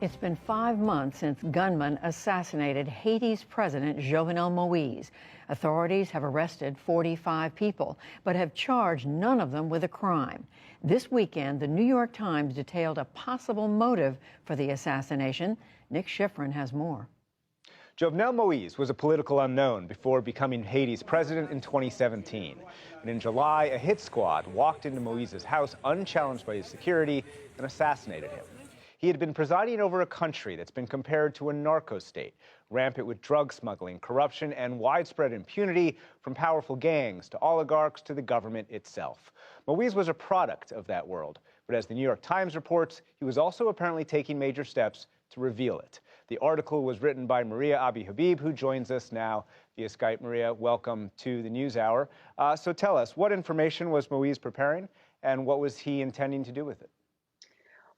It's been 5 months since gunmen assassinated Haiti's President Jovenel Moïse. Authorities have arrested 45 people, but have charged none of them with a crime. This weekend, the New York Times detailed a possible motive for the assassination. Nick Schifrin has more. Jovenel Moïse was a political unknown before becoming Haiti's president in 2017. And in July, a hit squad walked into Moïse's house unchallenged by his security and assassinated him. He had been presiding over a country that's been compared to a narco state, rampant with drug smuggling, corruption, and widespread impunity from powerful gangs to oligarchs to the government itself. Moïse was a product of that world, but as the New York Times reports, he was also apparently taking major steps to reveal it. The article was written by Maria Abi Habib, who joins us now via Skype. Maria, welcome to the NewsHour. So tell us, what information was Moïse preparing, and what was he intending to do with it?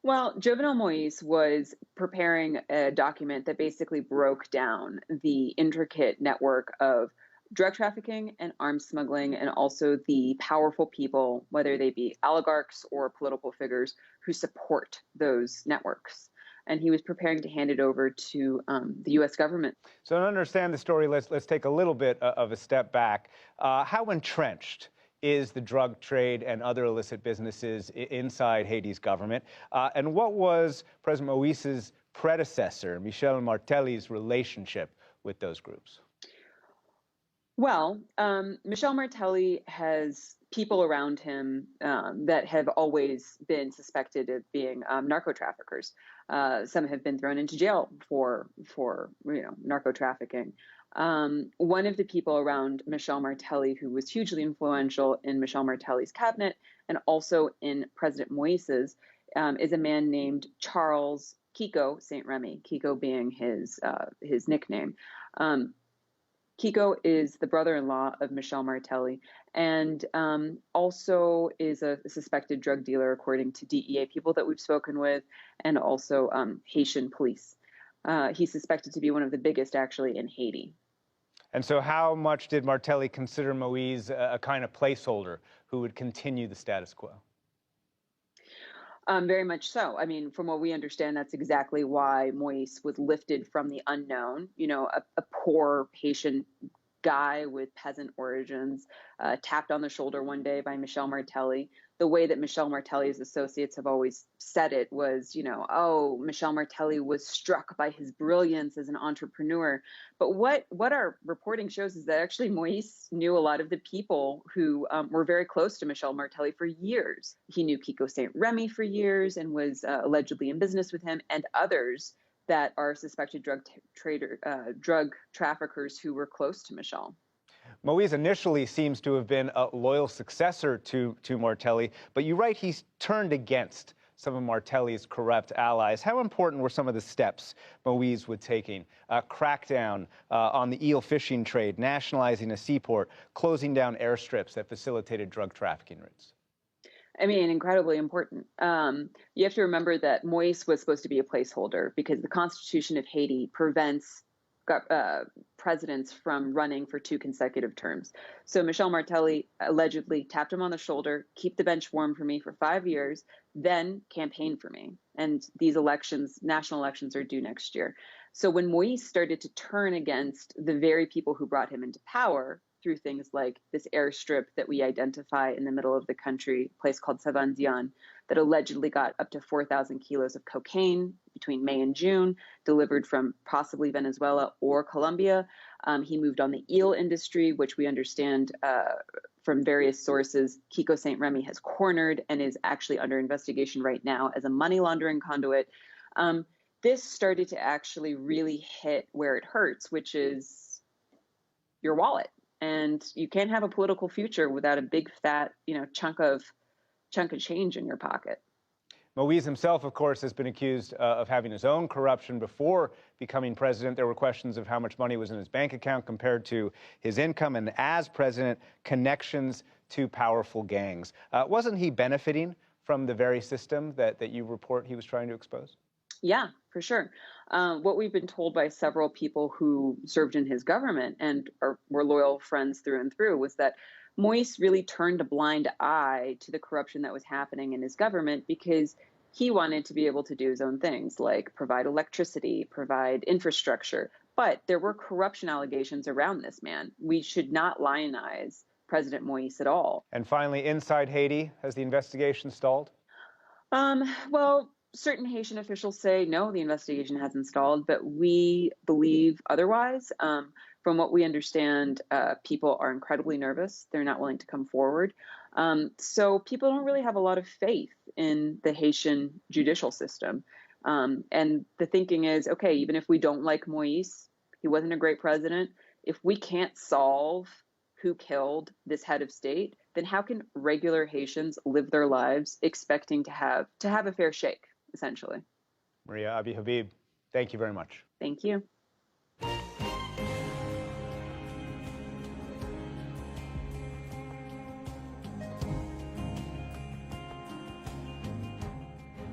Well, Jovenel Moïse was preparing a document that basically broke down the intricate network of drug trafficking and arms smuggling, and also the powerful people, whether they be oligarchs or political figures, who support those networks. And he was preparing to hand it over to the U.S. government. So to understand the story, let's take a little bit of a step back. How entrenched is the drug trade and other illicit businesses inside Haiti's government? And what was President Moïse's predecessor, Michel Martelly's, relationship with those groups? Well, Michel Martelly has people around him that have always been suspected of being narco traffickers. Some have been thrown into jail for narco trafficking. One of the people around Michel Martelly, who was hugely influential in Michel Martelly's cabinet and also in President Moïse's, is a man named Charles Kiko St. Remy, Kiko being his nickname. Kiko is the brother-in-law of Michel Martelly, and also is a suspected drug dealer, according to DEA people that we've spoken with, and also Haitian police. He's suspected to be one of the biggest, actually, in Haiti. And so how much did Martelly consider Moïse a kind of placeholder who would continue the status quo? Very much so. I mean, from what we understand, that's exactly why Moïse was lifted from the unknown, a poor Haitian guy with peasant origins, tapped on the shoulder one day by Michel Martelly. The way that Michel Martelly's associates have always said it was, oh, Michel Martelly was struck by his brilliance as an entrepreneur. But what our reporting shows is that actually Moïse knew a lot of the people who were very close to Michel Martelly for years. He knew Kiko St. Remy for years and was allegedly in business with him, and others that are suspected drug traffickers who were close to Michel. Moïse initially seems to have been a loyal successor to Martelly, but you write he's turned against some of Martelly's corrupt allies. How important were some of the steps Moïse was taking? Crackdown on the eel fishing trade, nationalizing a seaport, closing down airstrips that facilitated drug trafficking routes. I mean, incredibly important. You have to remember that Moïse was supposed to be a placeholder because the Constitution of Haiti prevents presidents from running for 2 consecutive terms. So Michel Martelly allegedly tapped him on the shoulder, keep the bench warm for me for 5 years, then campaign for me. And these elections, national elections, are due next year. So when Moïse started to turn against the very people who brought him into power through things like this airstrip that we identify in the middle of the country, a place called Savandian, that allegedly got up to 4,000 kilos of cocaine between May and June, delivered from possibly Venezuela or Colombia. He moved on the eel industry, which we understand from various sources, Kiko St. Remy has cornered and is actually under investigation right now as a money laundering conduit. This started to actually really hit where it hurts, which is your wallet. And you can't have a political future without a big fat, chunk of change in your pocket. Moïse himself, of course, has been accused of having his own corruption before becoming president. There were questions of how much money was in his bank account compared to his income, and as president, connections to powerful gangs. Wasn't he benefiting from the very system that you report he was trying to expose? Yeah, for sure. What we've been told by several people who served in his government and were loyal friends through and through was that Moïse really turned a blind eye to the corruption that was happening in his government because He wanted to be able to do his own things, like provide electricity, provide infrastructure. But there were corruption allegations around this man. We should not lionize President Moïse at all. And finally, inside Haiti, has the investigation stalled? Well, certain Haitian officials say no, the investigation hasn't stalled, but we believe otherwise. From what we understand, people are incredibly nervous. They're not willing to come forward. So people don't really have a lot of faith in the Haitian judicial system. And the thinking is, okay, even if we don't like Moïse, he wasn't a great president. If we can't solve who killed this head of state, then how can regular Haitians live their lives expecting to have a fair shake, essentially? Maria Abi Habib, thank you very much. Thank you.